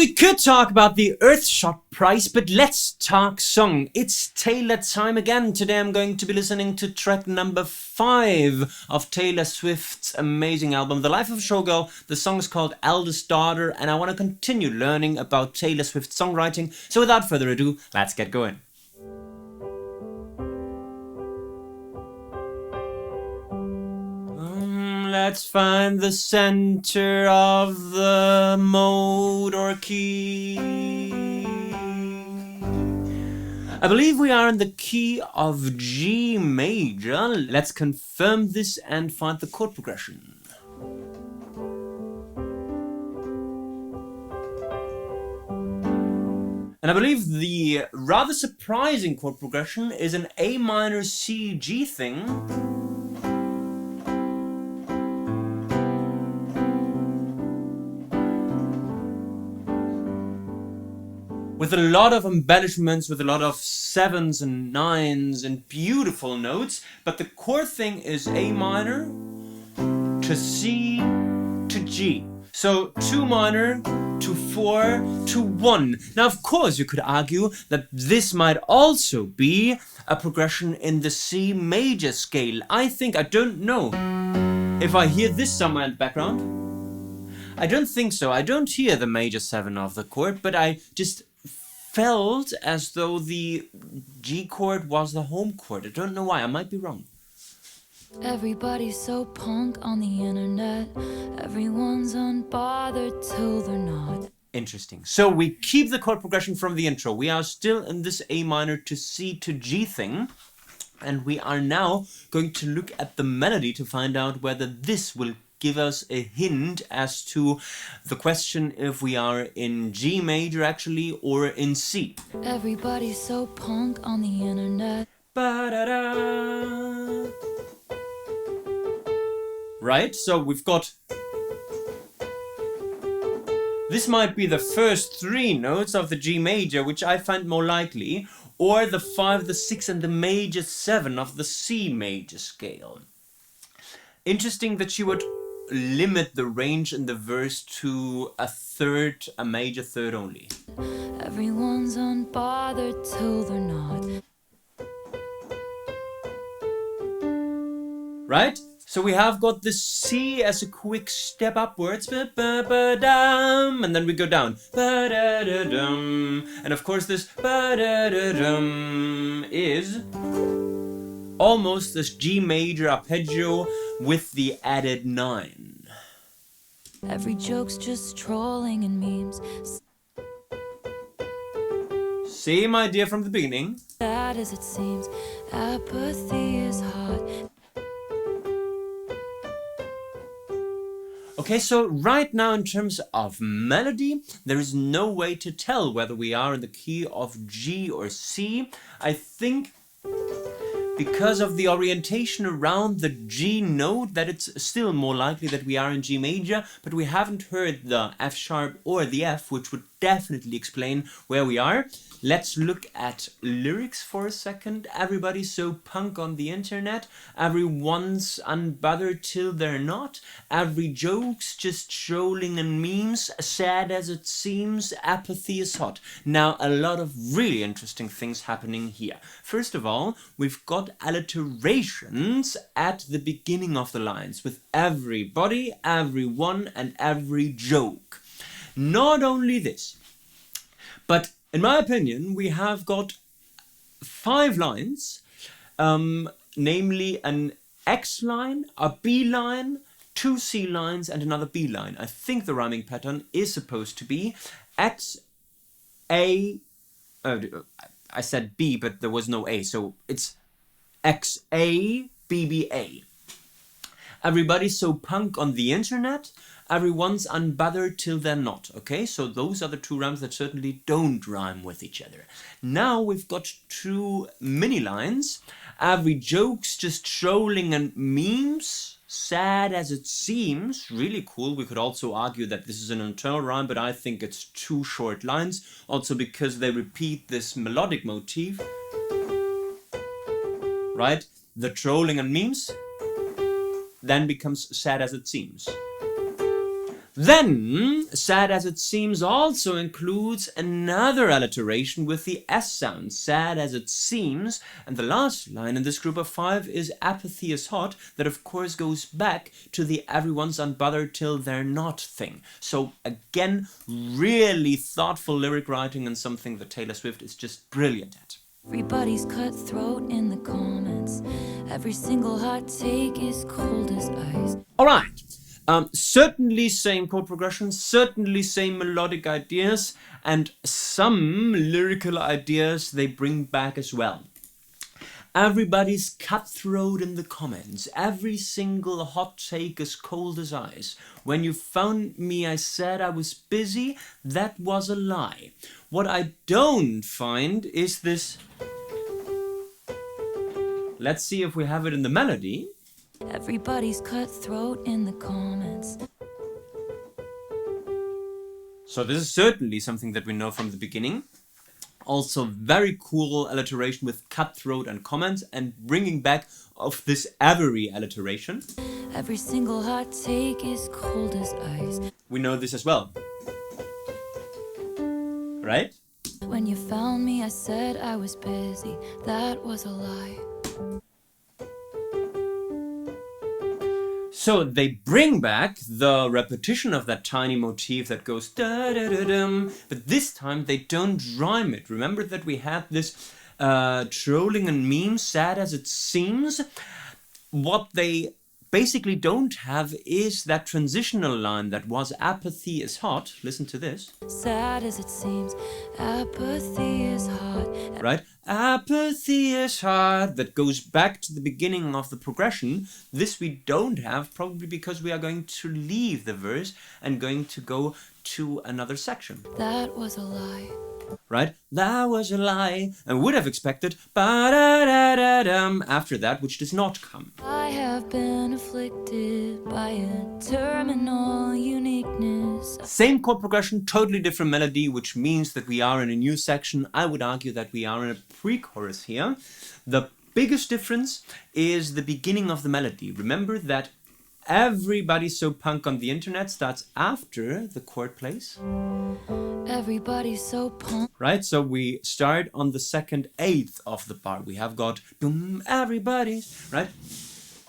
we could talk about the Earthshot prize, but let's talk song. It's Taylor time again. Today I'm going to be listening to track number 5 of Taylor Swift's amazing album, The Life of Showgirl. The song is called Eldest Daughter, and I want to continue learning about Taylor Swift's songwriting. So without further ado, let's get going. Let's find the center of the mode or key. I believe we are in the key of G major. Let's confirm this and find the chord progression. And I believe the rather surprising chord progression is an A minor C G thing. With a lot of embellishments, with a lot of 7s and 9s and beautiful notes. But the core thing is A minor to C to G. So 2 minor to 4 to 1. Now, of course, you could argue that this might also be a progression in the C major scale. I don't know if I hear this somewhere in the background. I don't think so. I don't hear the major 7 of the chord, but I just felt as though the G chord was the home chord. I don't know why. I might be wrong. Everybody's so punk on the internet. Everyone's unbothered till they're not. Interesting. So we keep the chord progression from the intro. We are still in this A minor to C to G thing. And we are now going to look at the melody to find out whether this will give us a hint as to the question if we are in G major actually or in C. Everybody's so punk on the internet. Ba-da-da. Right, so we've got... This might be the first 3 notes of the G major, which I find more likely, or the 5, the 6 and the major 7 of the C major scale. Interesting that she would limit the range in the verse to a major third only. Everyone's unbothered till they're not. Right? So we have got the C as a quick step upwards, ba-ba-ba-dum, and then we go down, ba-da-da-dum, and of course this ba-da-da-dum is almost this G major arpeggio with the added 9. Every joke's just trolling and memes. Same idea from the beginning. Sad as it seems, apathy is hot. Okay, so right now in terms of melody, there is no way to tell whether we are in the key of G or C. I think because of the orientation around the G note that it's still more likely that we are in G major, but we haven't heard the F sharp or the F, which would definitely explain where we are. Let's look at lyrics for a second. Everybody's so punk on the internet. Everyone's unbothered till they're not. Every joke's just trolling and memes. Sad as it seems, apathy is hot. Now, a lot of really interesting things happening here. First of all, we've got alliterations at the beginning of the lines with everybody, everyone, and every joke. Not only this, but in my opinion, we have got 5 lines, namely an X line, a B line, 2 C lines, and another B line. I think the rhyming pattern is supposed to be X, A, I said B, but there was no A, so it's X, A, B, B, A. Everybody's so punk on the internet. Everyone's unbothered till they're not. Okay, so those are the 2 rhymes that certainly don't rhyme with each other. Now we've got 2 mini lines. Every joke's just trolling and memes. Sad as it seems. Really cool. We could also argue that this is an internal rhyme, but I think it's 2 short lines. Also because they repeat this melodic motif. Right? The trolling and memes then becomes sad as it seems. Then, sad as it seems also includes another alliteration with the S sound, sad as it seems. And the last line in this group of 5 is apathy is hot, that of course goes back to the everyone's unbothered till they're not thing. So again, really thoughtful lyric writing and something that Taylor Swift is just brilliant at. Everybody's cutthroat in the comments. Every single hot take is cold as ice. All right. Certainly same chord progression, certainly same melodic ideas, and some lyrical ideas they bring back as well. Everybody's cutthroat in the comments. Every single hot take is cold as ice. When you found me, I said I was busy. That was a lie. What I don't find is this. Let's see if we have it in the melody. Everybody's cutthroat in the comments. So this is certainly something that we know from the beginning. Also very cool alliteration with cutthroat and comments, and bringing back of this every alliteration. Every single hot take is cold as ice. We know this as well. Right? When you found me, I said I was busy. That was a lie. So they bring back the repetition of that tiny motif that goes da-da-da-dum, but this time they don't rhyme it. Remember that we had this trolling and memes, sad as it seems. What they basically don't have is that transitional line that was apathy is hot. Listen to this. Sad as it seems, apathy is hot. Right? Apathy is hard. That goes back to the beginning of the progression. This we don't have, probably because we are going to leave the verse and going to go to another section. That was a lie. Right? That was a lie. And would have expected ba-da-da-da-dum after that, which does not come. I have been afflicted by a terminal uniqueness. Same chord progression, totally different melody, which means that we are in a new section. I would argue that we are in a pre-chorus here. The biggest difference is the beginning of the melody. Remember that Everybody's So Punk on the Internet starts after the chord plays. Everybody's so punk. Right, so we start on the second eighth of the bar. We have got everybody's, right?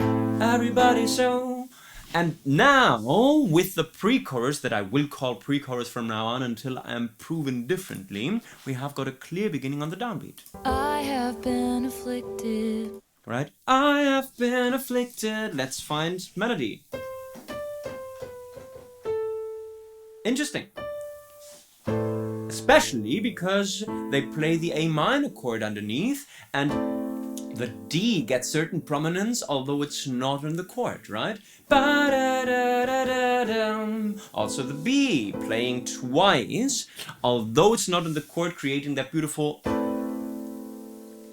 Everybody's so. And now, with the pre-chorus that I will call pre-chorus from now on until I am proven differently, we have got a clear beginning on the downbeat. I have been afflicted. Right? I have been afflicted. Let's find melody. Interesting. Especially because they play the A minor chord underneath, and the D gets certain prominence, although it's not in the chord, right? Ba-da-da-da-da-dum. Also the B playing twice, although it's not in the chord, creating that beautiful,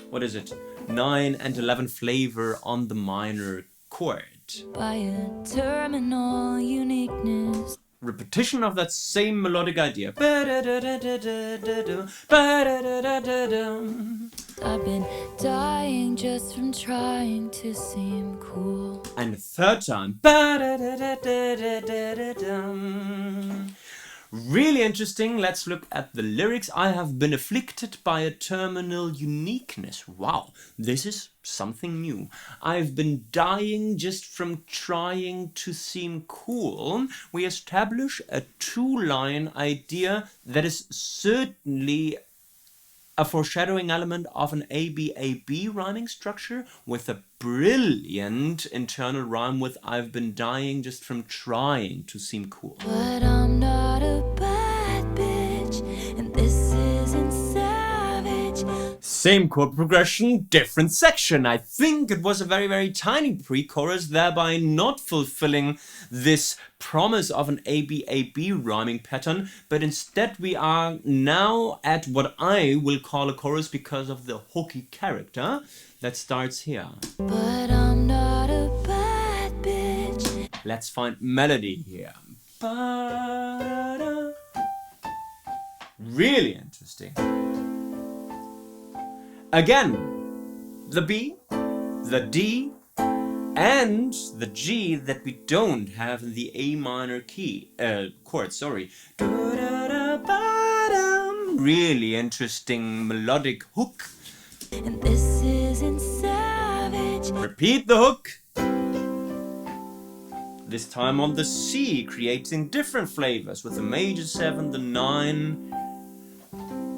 what is it? 9 and 11 flavor on the minor chord. By a terminal uniqueness. Repetition of that same melodic idea. I've been dying just from trying to seem cool. And the third time. Really interesting. Let's look at the lyrics. I have been afflicted by a terminal uniqueness. Wow, this is something new. I've been dying just from trying to seem cool. We establish a two-line idea that is certainly a foreshadowing element of an ABAB rhyming structure with a brilliant internal rhyme with I've been dying just from trying to seem cool. But I'm not a bad bitch, and this isn't savage. Same chord progression, different section. I think it was a very, very tiny pre-chorus, thereby not fulfilling this promise of an ABAB rhyming pattern, but instead we are now at what I will call a chorus because of the hooky character that starts here. But I'm not a bad bitch. Let's find melody here. Ba-da-da. Really interesting. Again, the B, the D, and the G that we don't have in the A minor key chord, sorry. Really interesting melodic hook. And this isn't savage. Repeat the hook. This time on the C, creating different flavors with the major 7, the 9,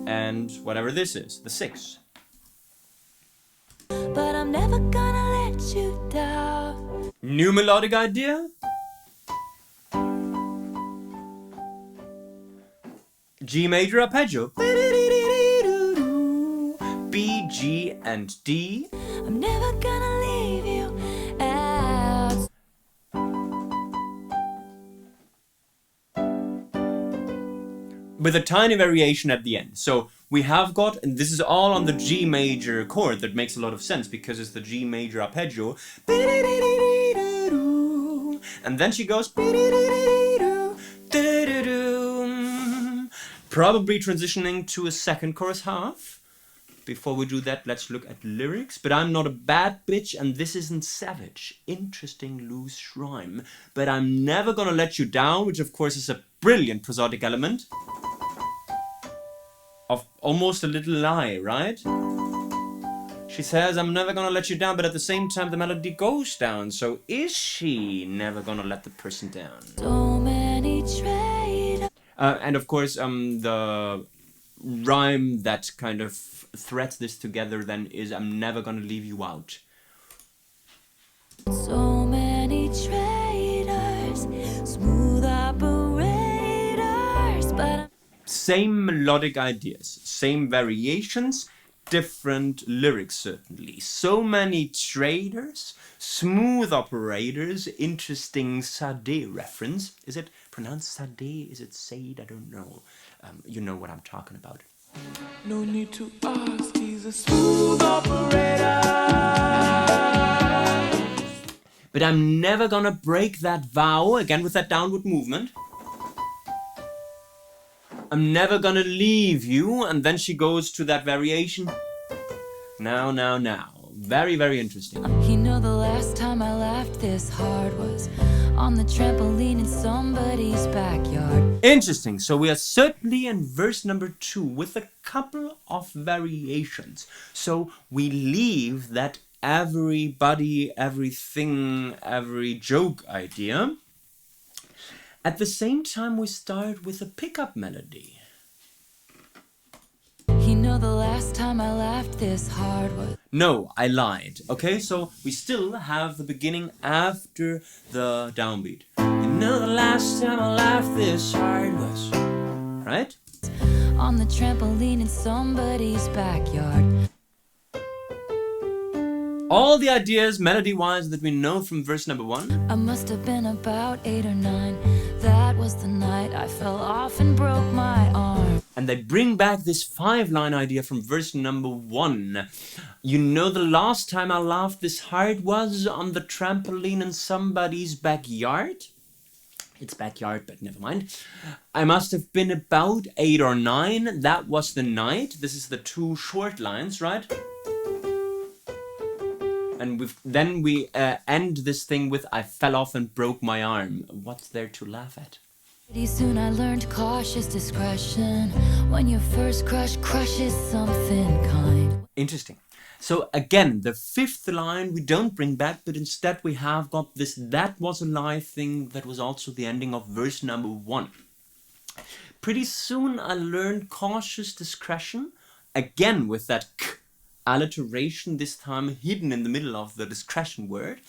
and whatever this is, the 6. But I'm never gonna let you down. New melodic idea. G major arpeggio. B, G, and D. I'm never gonna leave you out. With a tiny variation at the end. So we have got, and this is all on the G major chord, that makes a lot of sense because it's the G major arpeggio. And then she goes, probably transitioning to a second chorus half. Before we do that, let's look at lyrics. But I'm not a bad bitch and this isn't savage. Interesting loose rhyme. But I'm never gonna let you down, which of course is a brilliant prosodic element. Of almost a little lie, right? She says, I'm never gonna let you down, but at the same time the melody goes down. So is she never gonna let the person down? So many trade. And of course, the rhyme that kind of threads this together then is, I'm never gonna leave you out. So many traitors, smooth operators, but Same melodic ideas, same variations, different lyrics certainly. So many traders, smooth operators, interesting Sade reference. Is it pronounced Sade? Is it Sade? I don't know. You know what I'm talking about. No need to ask, he's a smooth operator. But I'm never gonna break that vow, again with that downward movement. I'm never gonna leave you, and then she goes to that variation. Now. Very, very interesting. you know the last time I laughed this hard was on the trampoline in somebody's backyard. Interesting. So we are certainly in verse number 2 with a couple of variations. So we leave that everybody, everything, every joke idea. At the same time, we start with a pickup melody. You know the last time I laughed this hard was No, I lied. Okay, so we still have the beginning after the downbeat. You know the last time I laughed this hard was... Right? on the trampoline in somebody's backyard. All the ideas, melody-wise, that we know from verse number 1. I must have been about 8 or 9. That was the night I fell off and broke my arm. And they bring back this 5-line idea from verse number 1. You know the last time I laughed this hard was on the trampoline in somebody's backyard? It's backyard, but never mind. I must have been about 8 or 9. That was the night. This is the 2 short lines, right? And then we end this thing with, I fell off and broke my arm. What's there to laugh at? Pretty soon I learned cautious discretion. When your first crush crushes something kind. Interesting. So again, the 5th line we don't bring back, but instead we have got this that was a lie thing that was also the ending of verse number 1. Pretty soon I learned cautious discretion, again with that k alliteration, this time hidden in the middle of the discretion word.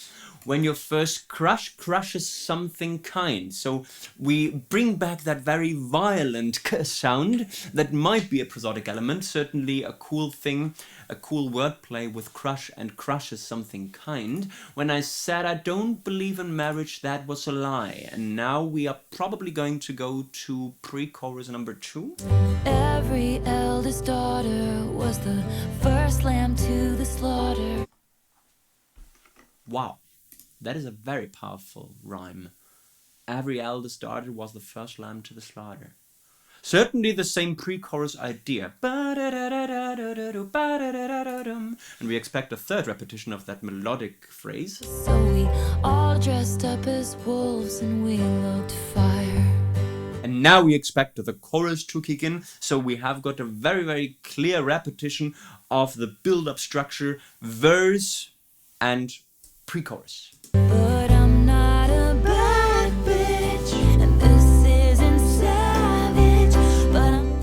When your first crush crushes something kind. So we bring back that very violent k sound that might be a prosodic element, certainly a cool thing, a cool wordplay with crush and crushes something kind. When I said I don't believe in marriage, that was a lie. And now we are probably going to go to pre-chorus number 2. Every eldest daughter was the first lamb to the slaughter. Wow, that is a very powerful rhyme. Every eldest daughter was the first lamb to the slaughter. Certainly the same pre-chorus idea. And we expect a third repetition of that melodic phrase. So we all dressed up as wolves and we looked fire. And now we expect the chorus to kick in, so we have got a very, very clear repetition of the build-up structure, verse and pre-chorus. But I'm not a bad bitch, and this isn't savage, but I'm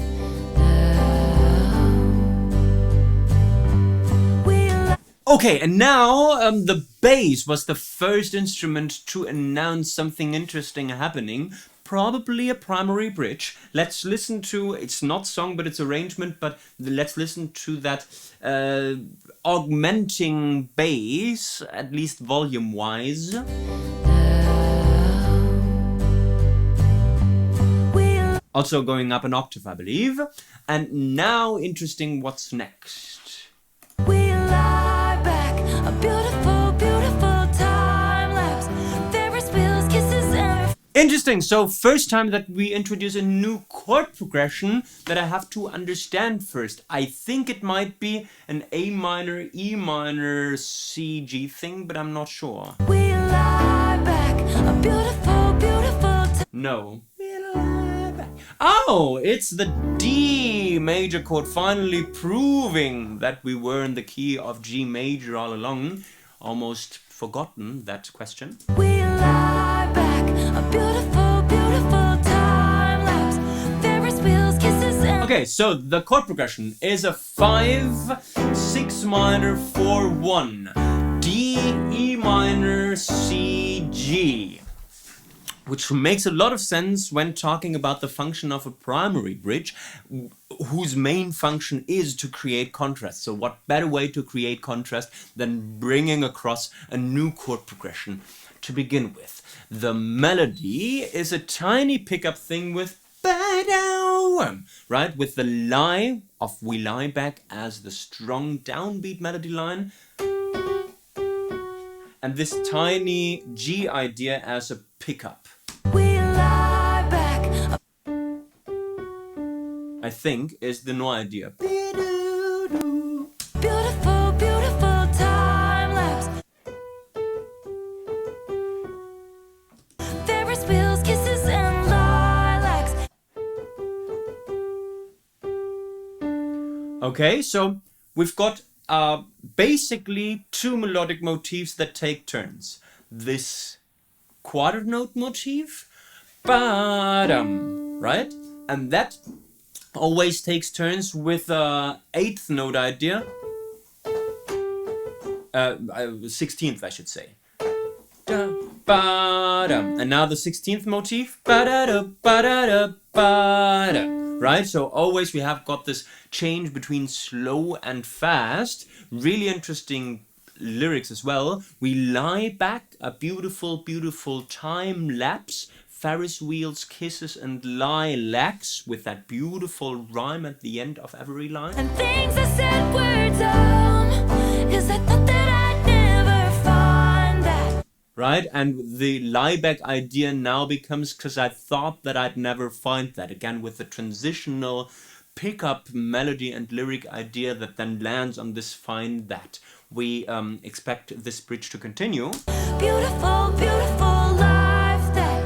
Okay, and now the bass was the first instrument to announce something interesting happening. Probably a primary bridge. Let's listen to, it's not song but it's arrangement, but let's listen to that augmenting bass, at least volume wise. Also going up an octave, I believe. And now interesting what's next. we lie back, a beautiful, beautiful time lapse. Ferris wheels, kisses, and Interesting, so first time that we introduce a new chord progression that I have to understand first. I think it might be an A minor, E minor, C, G thing, but I'm not sure. we lie back, a beautiful, beautiful time. No. Oh, it's the D major chord, finally proving that we were in the key of G major all along. Almost forgotten that question. We lie back, a beautiful, beautiful time lapse. Ferris wheels, kisses, and Okay, so the chord progression is a 5, 6 minor, 4, 1. D, E minor, C, G. Which makes a lot of sense when talking about the function of a primary bridge, whose main function is to create contrast. So what better way to create contrast than bringing across a new chord progression to begin with. The melody is a tiny pickup thing with ba-dow, right? With the lie of we lie back as the strong downbeat melody line. And this tiny G idea as a pickup. we lie back, I think is the no idea. beautiful, beautiful time lapse. Ferris wheels, kisses, and lilacs. Okay, so we've got basically two melodic motifs that take turns. This quarter note motif, ba-dum, right? And that always takes turns with eighth note idea. 16th, I should say. Da, ba-dum. And now the 16th motif, ba-da-da, ba-da-da, ba-da. Right? So always we have got this change between slow and fast. Really interesting lyrics as well. We lie back, a beautiful, beautiful time lapse. Ferris wheels, kisses, and lilacs with that beautiful rhyme at the end of every line. And things I said were dumb, 'cause I thought that I'd never find that. Right? And the lie back idea now becomes 'cause I thought that I'd never find that. Again, with the transitional pickup melody and lyric idea that then lands on this find that. We expect this bridge to continue. Beautiful, beautiful life that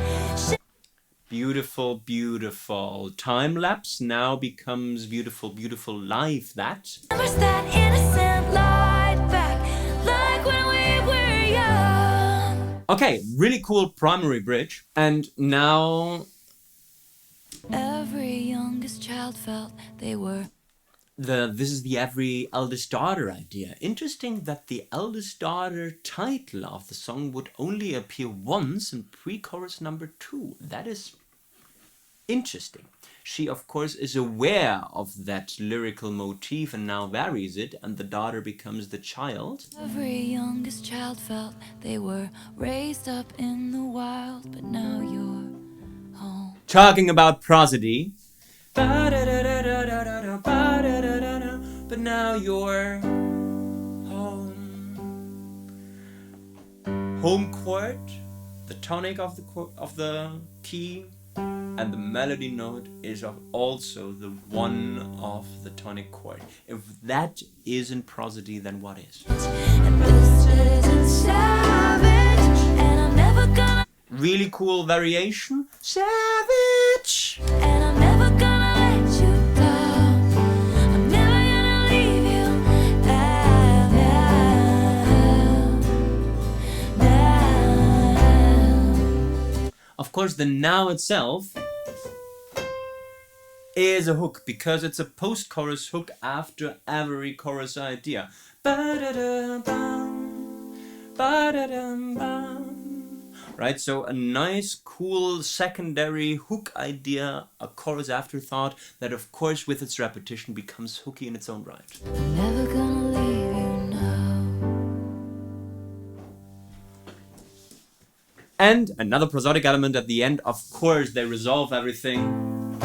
Beautiful, beautiful time lapse now becomes beautiful, beautiful life that. shimmers that innocent light back, like when we were young. Okay, really cool primary bridge. And now Every youngest child felt they were. this is the every eldest daughter idea. Interesting that the eldest daughter title of the song would only appear once in pre-chorus number 2. That is interesting. She, of course, is aware of that lyrical motif and now varies it, and the daughter becomes the child. Every youngest child felt they were raised up in the wild, but now you're home. Talking about prosody. But now you're home. Home chord, the tonic of the key. and the melody note is also the one of the tonic chord. If that isn't prosody, then what is? And this isn't savage, and I'm never gonna, Really cool variation. Savage! and I'm never gonna let you down. I'm never gonna leave you down. Of course, the now itself is a hook because it's a post-chorus hook after every chorus idea. Ba-da-dum-bum, ba-da-dum-bum. Right, so a nice, cool secondary hook idea, a chorus afterthought that, of course, with its repetition becomes hooky in its own right. I'm never gonna leave you now. And another prosodic element at the end, of course, they resolve everything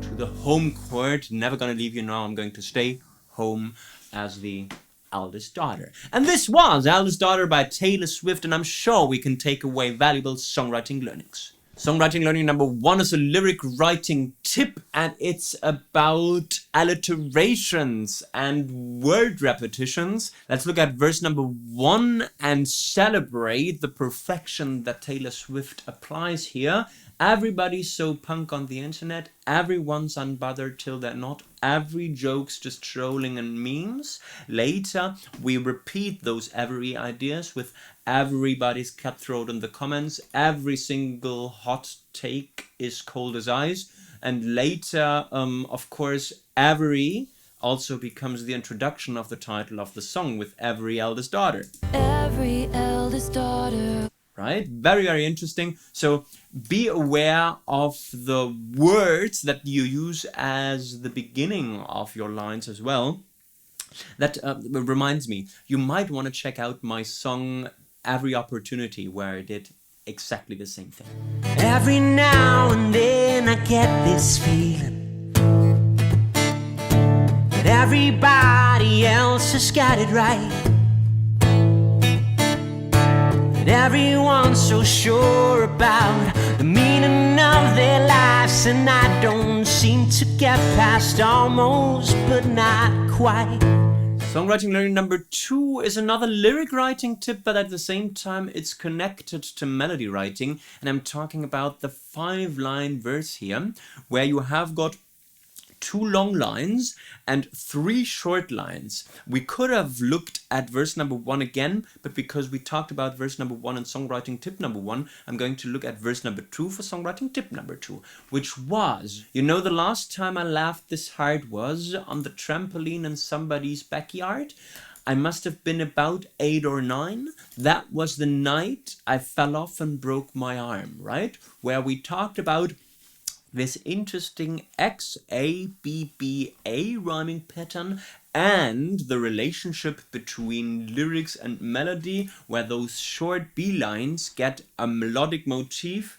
to the home chord. Never gonna leave you now, I'm going to stay home, as the eldest daughter. And this was Eldest Daughter by Taylor Swift, and I'm sure we can take away valuable songwriting learnings. Songwriting learning number 1 is a lyric writing tip, and it's about alliterations and word repetitions. Let's look at verse number 1 and celebrate the perfection that Taylor Swift applies here. Everybody's so punk on the internet, everyone's unbothered till they're not, every joke's just trolling and memes. Later, we repeat those every ideas with everybody's cutthroat in the comments, every single hot take is cold as ice, and later, of course, every also becomes the introduction of the title of the song with every eldest daughter. Every eldest daughter. Right? Very, very interesting. So be aware of the words that you use as the beginning of your lines as well. That reminds me, you might want to check out my song Every Opportunity, where I did exactly the same thing. Every now and then I get this feeling that everybody else has got it right, that everyone's so sure about the meaning of their lives, and I don't seem to get past almost, but not quite. Songwriting learning number 2 is another lyric writing tip, but at the same time it's connected to melody writing, and I'm talking about the 5-line verse here, where you have got 2 long lines and 3 short lines. We could have looked at verse number 1 again, but because we talked about verse number 1 in songwriting tip number 1, I'm going to look at verse number 2 for songwriting tip number 2, which was, you know, the last time I laughed this hard was on the trampoline in somebody's backyard. I must have been about 8 or 9. That was the night I fell off and broke my arm, right? Where we talked about this interesting XABBA rhyming pattern and the relationship between lyrics and melody, where those short B lines get a melodic motif.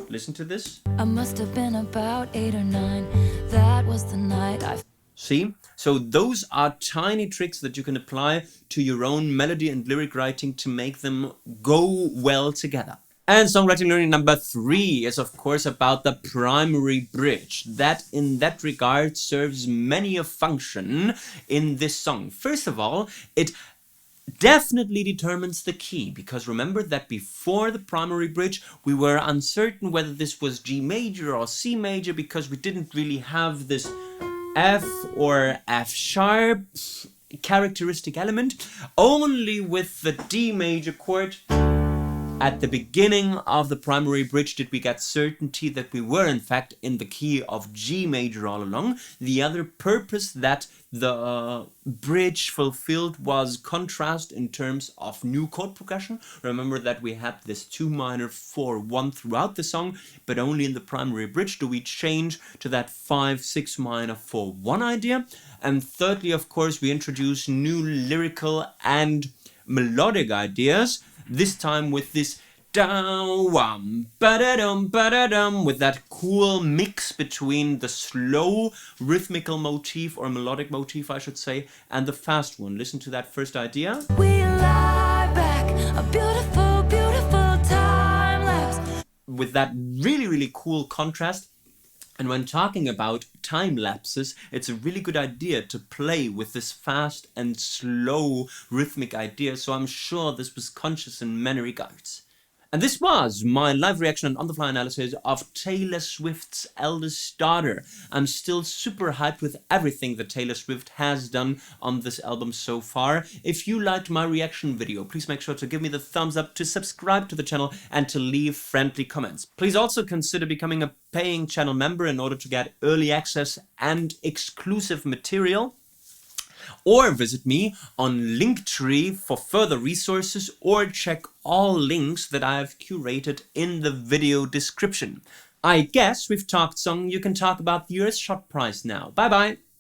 Listen to this. I must have been about 8 or 9. That was the night I. See? So those are tiny tricks that you can apply to your own melody and lyric writing to make them go well together. And songwriting learning number 3 is, of course, about the primary bridge. That, in that regard, serves many a function in this song. First of all, it definitely determines the key, because remember that before the primary bridge, we were uncertain whether this was G major or C major, because we didn't really have this F or F sharp characteristic element. Only with the D major chord at the beginning of the primary bridge did we get certainty that we were in fact in the key of G major all along. The other purpose that the bridge fulfilled was contrast in terms of new chord progression. Remember that we had this 2 minor 4 1 throughout the song, but only in the primary bridge do we change to that 5 6 minor 4 1 idea. And thirdly, of course, we introduce new lyrical and melodic ideas. This time with this da-wum, ba-da-dum, ba-da-dum, with that cool mix between the slow rhythmical motif, or melodic motif I should say, and the fast one. Listen to that first idea. We lie back, a beautiful, beautiful time lapse. with that really, really cool contrast. And when talking about time lapses, it's a really good idea to play with this fast and slow rhythmic idea, so I'm sure this was conscious in many regards. And this was my live reaction and on-the-fly analysis of Taylor Swift's Eldest Daughter. I'm still super hyped with everything that Taylor Swift has done on this album so far. If you liked my reaction video, please make sure to give me the thumbs up, to subscribe to the channel, and to leave friendly comments. Please also consider becoming a paying channel member in order to get early access and exclusive material. Or visit me on Linktree for further resources, or check all links that I have curated in the video description. I guess we've talked song, you can talk about the US Shot Prize now. Bye bye!